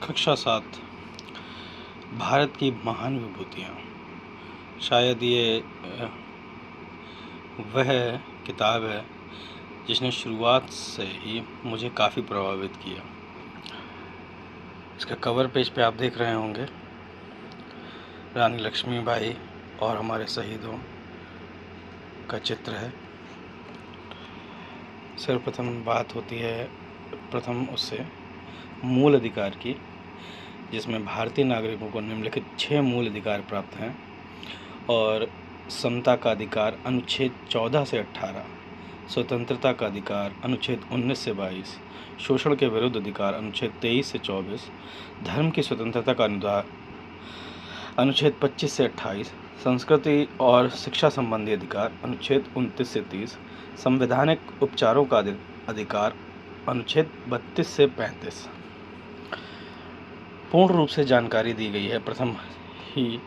कक्षा 7 भारत की महान विभूतियाँ। शायद ये वह किताब है जिसने शुरुआत से ही मुझे काफ़ी प्रभावित किया। इसका कवर पेज पे आप देख रहे होंगे रानी लक्ष्मीबाई और हमारे शहीदों का चित्र है। सर्वप्रथम बात होती है प्रथम उससे मूल अधिकार की, जिसमें भारतीय नागरिकों को निम्नलिखित 6 मूल अधिकार प्राप्त हैं और समता का अधिकार अनुच्छेद 14 से 18, स्वतंत्रता का अधिकार अनुच्छेद 19 से 22, शोषण के विरुद्ध अधिकार अनुच्छेद 23 से 24, धर्म की स्वतंत्रता का अनुच्छेद 25 से 28, संस्कृति और शिक्षा संबंधी अधिकार अनुच्छेद 29 से 30, संवैधानिक उपचारों का अधिकार अनुच्छेद 32 से 35 पूर्ण रूप से जानकारी दी गई है। प्रथम ही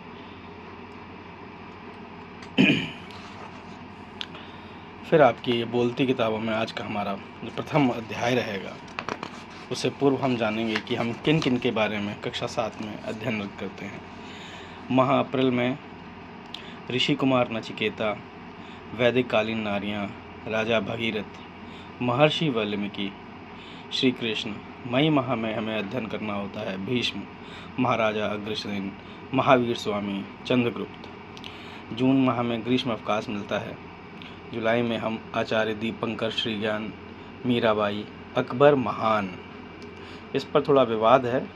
फिर आपकी ये बोलती किताबों में आज का हमारा जो प्रथम अध्याय रहेगा, उससे पूर्व हम जानेंगे कि हम किन किन के बारे में कक्षा 7 में अध्ययन करते हैं। माह अप्रैल में ऋषि कुमार नचिकेता, वैदिक कालीन नारियाँ, राजा भगीरथ, महर्षि वाल्मीकि, श्री कृष्ण। मई माह में हमें अध्ययन करना होता है भीष्म, महाराजा अग्रसेन, महावीर स्वामी, चंद्रगुप्त। जून माह में ग्रीष्म अवकाश मिलता है। जुलाई में हम आचार्य दीपंकर, श्रीज्ञान, मीराबाई, अकबर महान। इस पर थोड़ा विवाद है,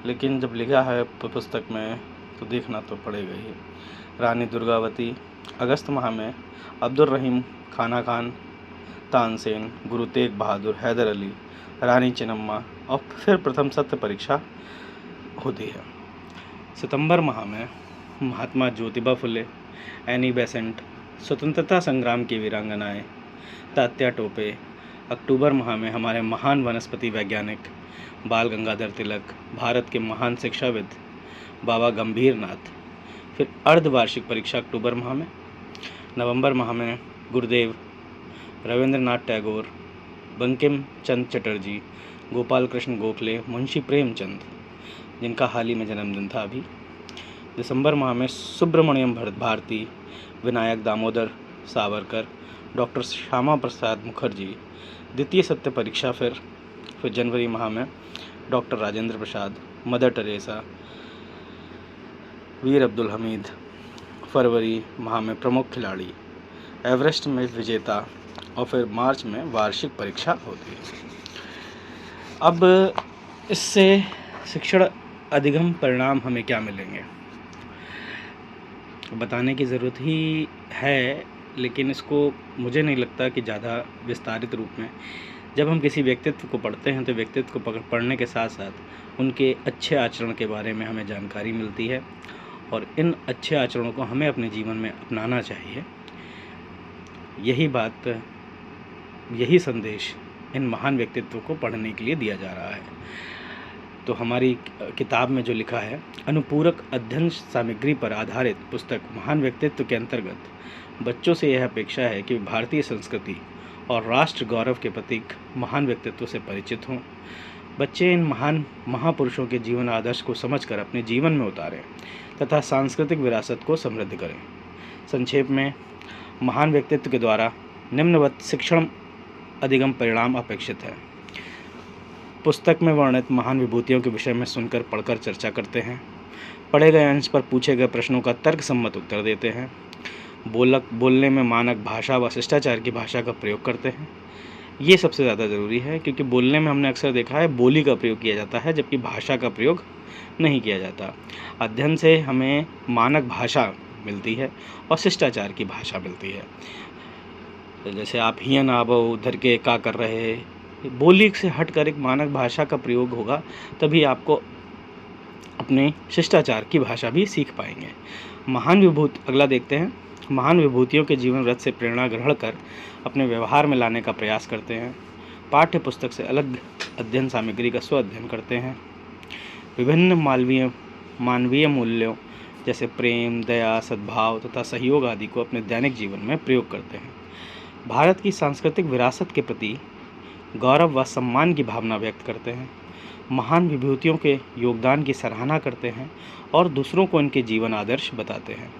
लेकिन जब लिखा है पुस्तक में तो देखना तो पड़ेगा ही। रानी दुर्गावती। अगस्त माह में अब्दुल रहीम खाना खान, तानसेन, गुरु तेग बहादुर, हैदर अली, रानी चिन्नम्मा और फिर प्रथम सत्य परीक्षा होती है। सितंबर माह में महात्मा ज्योतिबा फुले, एनी बेसेंट, स्वतंत्रता संग्राम की वीरांगनाएं, तात्या टोपे। अक्टूबर माह में हमारे महान वनस्पति वैज्ञानिक बाल गंगाधर तिलक, भारत के महान शिक्षाविद बाबा गंभीर नाथ। फिर अर्धवार्षिक परीक्षा अक्टूबर माह में। नवंबर माह में गुरुदेव, रविंद्रनाथ टैगोर, बंकिम चंद्र चटर्जी, गोपाल कृष्ण गोखले, मुंशी प्रेमचंद, जिनका हाल ही में जन्मदिन था अभी। दिसंबर माह में सुब्रमण्यम भारती, विनायक दामोदर सावरकर, डॉक्टर श्यामा प्रसाद मुखर्जी। द्वितीय सत्य परीक्षा फिर जनवरी माह में doctor Rajendra Prasad, mother Teresa, वीर अब्दुल हमीद। फरवरी माह में प्रमुख खिलाड़ी, एवरेस्ट में विजेता, और फिर मार्च में वार्षिक परीक्षा होती है। अब इससे शिक्षण अधिगम परिणाम हमें क्या मिलेंगे बताने की ज़रूरत ही है, लेकिन इसको मुझे नहीं लगता कि ज़्यादा विस्तारित रूप में। जब हम किसी व्यक्तित्व को पढ़ते हैं तो व्यक्तित्व को पढ़ने के साथ साथ उनके अच्छे आचरण के बारे में हमें जानकारी मिलती है और इन अच्छे आचरणों को हमें अपने जीवन में अपनाना चाहिए। यही संदेश इन महान व्यक्तित्वों को पढ़ने के लिए दिया जा रहा है। तो हमारी किताब में जो लिखा है, अनुपूरक अध्ययन सामग्री पर आधारित पुस्तक महान व्यक्तित्व के अंतर्गत बच्चों से यह अपेक्षा है कि भारतीय संस्कृति और राष्ट्र गौरव के प्रतीक महान व्यक्तित्व से परिचित हों। बच्चे इन महान महापुरुषों के जीवन आदर्श को समझकर अपने जीवन में उतारें तथा सांस्कृतिक विरासत को समृद्ध करें। संक्षेप में, महान व्यक्तित्व के द्वारा निम्नवत शिक्षण अधिगम परिणाम अपेक्षित है। पुस्तक में वर्णित महान विभूतियों के विषय में सुनकर पढ़कर चर्चा करते हैं। पढ़े गए अंश पर पूछे गए प्रश्नों का तर्कसम्मत उत्तर देते हैं। बोलने में मानक भाषा व शिष्टाचार की भाषा का प्रयोग करते हैं। ये सबसे ज़्यादा ज़रूरी है, क्योंकि बोलने में हमने अक्सर देखा है बोली का प्रयोग किया जाता है, जबकि भाषा का प्रयोग नहीं किया जाता। अध्ययन से हमें मानक भाषा मिलती है और शिष्टाचार की भाषा मिलती है। तो जैसे आप हियन ना आबो उधर के का कर रहे, बोली से हटकर एक मानक भाषा का प्रयोग होगा, तभी आपको अपने शिष्टाचार की भाषा भी सीख पाएंगे। अगला देखते हैं। महान विभूतियों के जीवन व्रत से प्रेरणा ग्रहण कर अपने व्यवहार में लाने का प्रयास करते हैं। पाठ्य पुस्तक से अलग अध्ययन सामग्री का स्व अध्ययन करते हैं। विभिन्न मानवीय मूल्यों जैसे प्रेम, दया, सद्भाव तथा सहयोग आदि को अपने दैनिक जीवन में प्रयोग करते हैं। भारत की सांस्कृतिक विरासत के प्रति गौरव व सम्मान की भावना व्यक्त करते हैं, महान विभूतियों के योगदान की सराहना करते हैं और दूसरों को इनके जीवन आदर्श बताते हैं।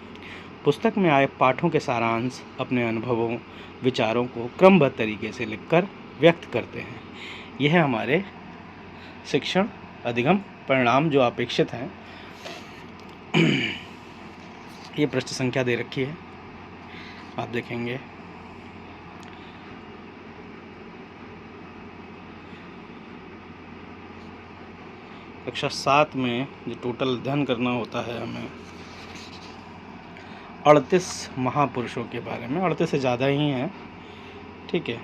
पुस्तक में आए पाठों के सारांश अपने अनुभवों, विचारों को क्रमबद्ध तरीके से लिखकर व्यक्त करते हैं। यह हमारे शिक्षण अधिगम परिणाम जो अपेक्षित हैं। ये पृष्ठ संख्या दे रखी है, आप देखेंगे। कक्षा 7 में जो टोटल अध्ययन करना होता है हमें 38 महापुरुषों के बारे में, 38 से ज़्यादा ही हैं, ठीक है।